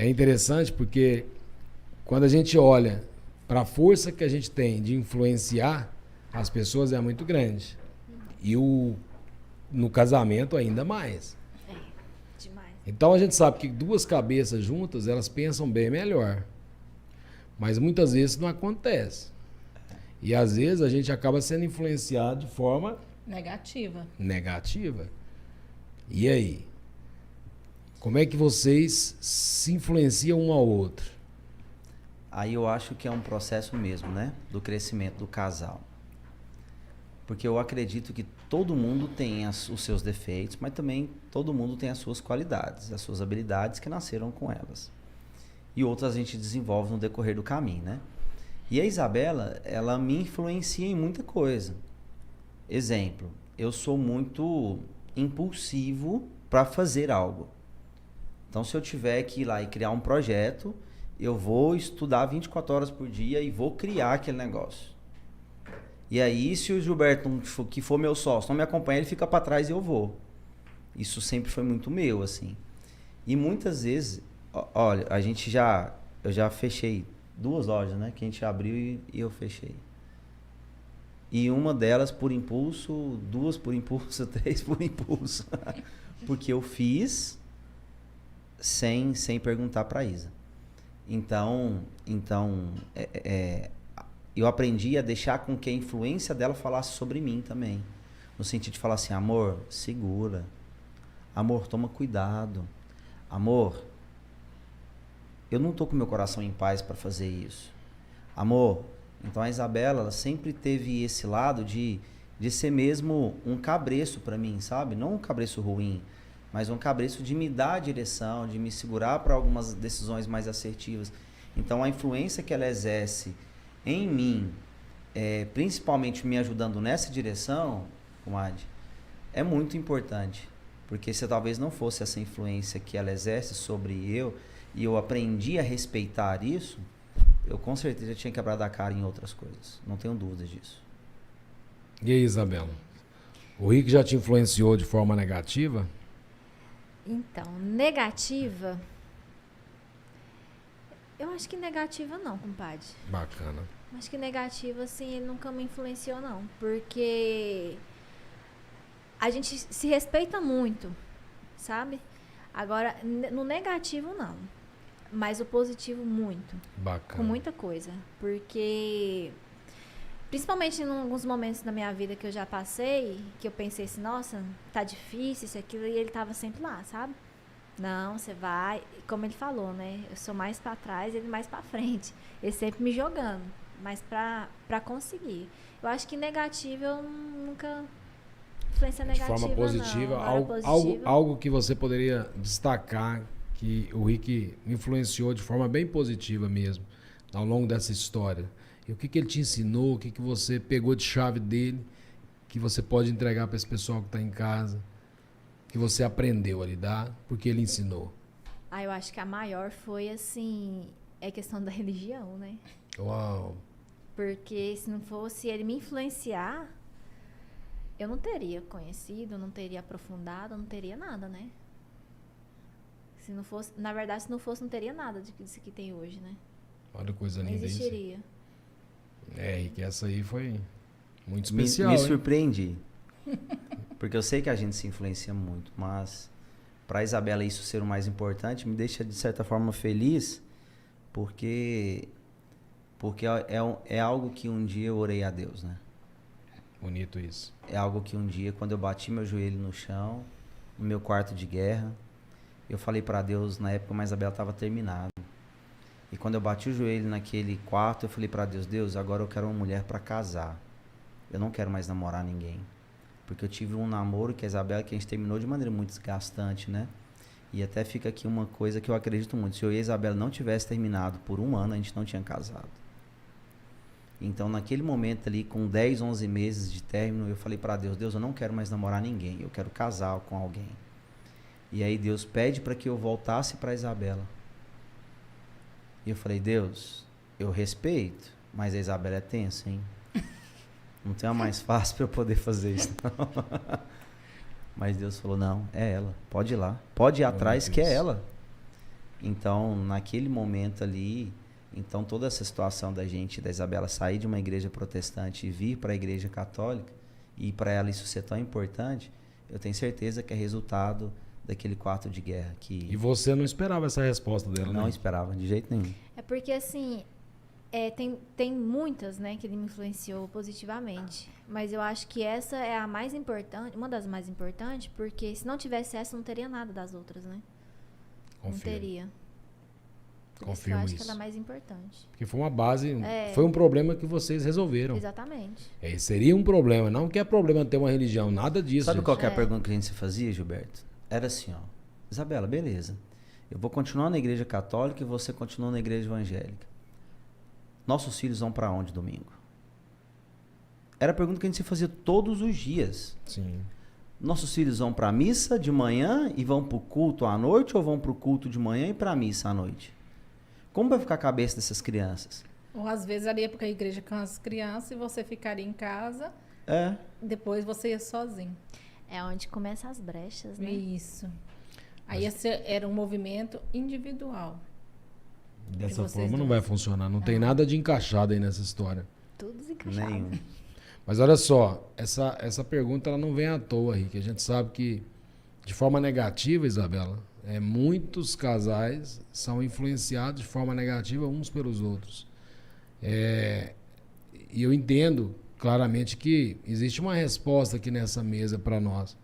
É interessante porque quando a gente olha para a força que a gente tem de influenciar as pessoas é muito grande. E no casamento ainda mais. É, demais. Então a gente sabe que duas cabeças juntas, elas pensam bem melhor. Mas muitas vezes não acontece. E às vezes a gente acaba sendo influenciado de forma negativa. E aí? Como é que vocês se influenciam um ao outro? Aí eu acho que é um processo mesmo, né? Do crescimento do casal. Porque eu acredito que todo mundo tem os seus defeitos, mas também todo mundo tem as suas qualidades, as suas habilidades que nasceram com elas. E outras a gente desenvolve no decorrer do caminho, né? E a Isabela, ela me influencia em muita coisa. Exemplo, eu sou muito impulsivo para fazer algo. Então, se eu tiver que ir lá e criar um projeto, eu vou estudar 24 horas por dia e vou criar aquele negócio. E aí, se o Gilberto, que for meu sócio, não me acompanha, ele fica para trás e eu vou. Isso sempre foi muito meu, assim. E muitas vezes, olha, eu já fechei 2 lojas, né? Que a gente abriu e eu fechei. E uma delas por impulso, 2 por impulso, 3 por impulso. Porque eu fiz sem perguntar para Isa. Então eu aprendi a deixar com que a influência dela falasse sobre mim também. No sentido de falar assim, amor, segura. Amor, toma cuidado. Amor, eu não tô com meu coração em paz para fazer isso. Amor, então a Isabela, ela sempre teve esse lado de ser mesmo um cabreço para mim, sabe? Não um cabreço ruim, mas um cabreço de me dar a direção, de me segurar para algumas decisões mais assertivas. Então a influência que ela exerce em mim, principalmente me ajudando nessa direção, comadre, é muito importante. Porque se talvez não fosse essa influência que ela exerce sobre eu, e eu aprendi a respeitar isso, eu com certeza tinha quebrado a cara em outras coisas. Não tenho dúvidas disso. E aí, Isabela? O Rick já te influenciou de forma negativa? Então, negativa... Eu acho que negativa não, compadre. Bacana. Acho que negativa, assim, ele nunca me influenciou, não. Porque a gente se respeita muito, sabe? Agora, no negativo, não. Mas o positivo, muito. Bacana. Com muita coisa. Porque, principalmente em alguns momentos da minha vida que eu já passei, que eu pensei assim, nossa, tá difícil isso, aquilo, e ele tava sempre lá, sabe? Não, você vai, como ele falou, né? Eu sou mais pra trás, ele mais pra frente. Ele sempre me jogando, mas pra conseguir. Eu acho que negativo eu nunca... Influência negativa, de forma positiva, não. Algo que você poderia destacar que o Rick influenciou de forma bem positiva mesmo, ao longo dessa história. E o que ele te ensinou, o que você pegou de chave dele, que você pode entregar para esse pessoal que está em casa, que você aprendeu a lidar, porque ele ensinou? Eu acho que a maior foi, assim, a questão da religião, né? Uau! Porque se não fosse ele me influenciar, eu não teria conhecido, não teria aprofundado, não teria nada, né? Se não fosse, na verdade, se não fosse, não teria nada disso que tem hoje, né? Olha que coisa linda. Não existiria. Rick, essa aí foi muito especial. Me surpreendi. Porque eu sei que a gente se influencia muito, mas para Isabela isso ser o mais importante me deixa de certa forma feliz, porque é algo que um dia eu orei a Deus, né? Bonito isso. É algo que um dia, quando eu bati meu joelho no chão, no meu quarto de guerra, eu falei para Deus, na época a Isabela estava terminada. E quando eu bati o joelho naquele quarto, eu falei para Deus, Deus, agora eu quero uma mulher para casar. Eu não quero mais namorar ninguém. Porque eu tive um namoro que a Isabela, que a gente terminou de maneira muito desgastante, né? E até fica aqui uma coisa que eu acredito muito. Se eu e a Isabela não tivesse terminado por 1 ano, a gente não tinha casado. Então, naquele momento ali, com 10, 11 meses de término, eu falei para Deus, Deus, eu não quero mais namorar ninguém, eu quero casar com alguém. E aí Deus pede para que eu voltasse para a Isabela. E eu falei, Deus, eu respeito, mas a Isabela é tensa, hein? Não tem uma mais fácil para eu poder fazer isso, não. Mas Deus falou, não, é ela, pode ir lá. Pode ir atrás, que é ela. Então, naquele momento ali, então toda essa situação da Isabela sair de uma igreja protestante e vir para a igreja católica, e para ela isso ser tão importante, eu tenho certeza que é resultado daquele quarto de guerra que E você não esperava essa resposta dela, não né? esperava de jeito nenhum. É porque, assim, tem muitas, né, que ele me influenciou positivamente. Mas eu acho que essa é a mais importante, uma das mais importantes, porque se não tivesse essa, não teria nada das outras, né? Não Confirmo. teria. Por isso que eu Confirmo acho que isso. ela é mais importante. Porque foi uma base, É. foi um problema que vocês resolveram. Exatamente. Seria um problema, não que é problema ter uma religião, nada disso. Sabe gente. qual que é a pergunta que a gente se fazia, Gilberto? Era assim, ó. Isabela, beleza. Eu vou continuar na igreja católica e você continua na igreja evangélica. Nossos filhos vão para onde domingo? Era a pergunta que a gente se fazia todos os dias. Sim. Nossos filhos vão para a missa de manhã e vão para o culto à noite ou vão para o culto de manhã e para a missa à noite? Como vai ficar a cabeça dessas crianças? Ou às vezes ali é porque a igreja com as crianças e você ficaria em casa, É. depois você ia sozinho. É onde começam as brechas, né? Isso. Aí esse era um movimento individual. Dessa vocês forma não dois. vai funcionar. Não tem nada de encaixado aí nessa história. Tudo desencaixado. Nenhum. Mas olha só, essa pergunta ela não vem à toa, Rick. A gente sabe que, de forma negativa, Isabela, muitos casais são influenciados de forma negativa uns pelos outros. E eu entendo claramente que existe uma resposta aqui nessa mesa para nós.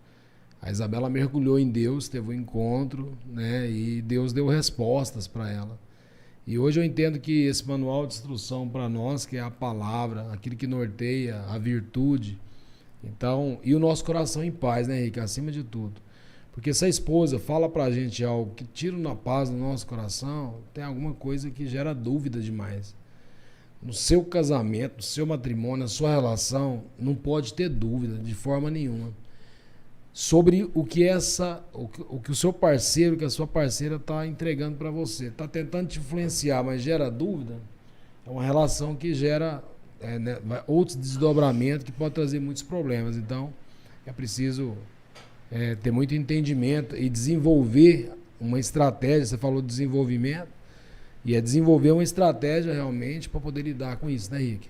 A Isabela mergulhou em Deus, teve um encontro, né? E Deus deu respostas para ela. E hoje eu entendo que esse manual de instrução para nós, que é a palavra, aquilo que norteia a virtude, então, e o nosso coração em paz, né, Henrique? Acima de tudo. Porque se a esposa fala pra gente algo que tira na paz do nosso coração, tem alguma coisa que gera dúvida demais. No seu casamento, no seu matrimônio, na sua relação, não pode ter dúvida de forma nenhuma sobre o que o seu parceiro, que a sua parceira está entregando para você. Está tentando te influenciar, mas gera dúvida. É uma relação que gera outros desdobramentos que pode trazer muitos problemas. Então, é preciso ter muito entendimento e desenvolver uma estratégia. Você falou de desenvolvimento, e é desenvolver uma estratégia realmente para poder lidar com isso, né, Rick?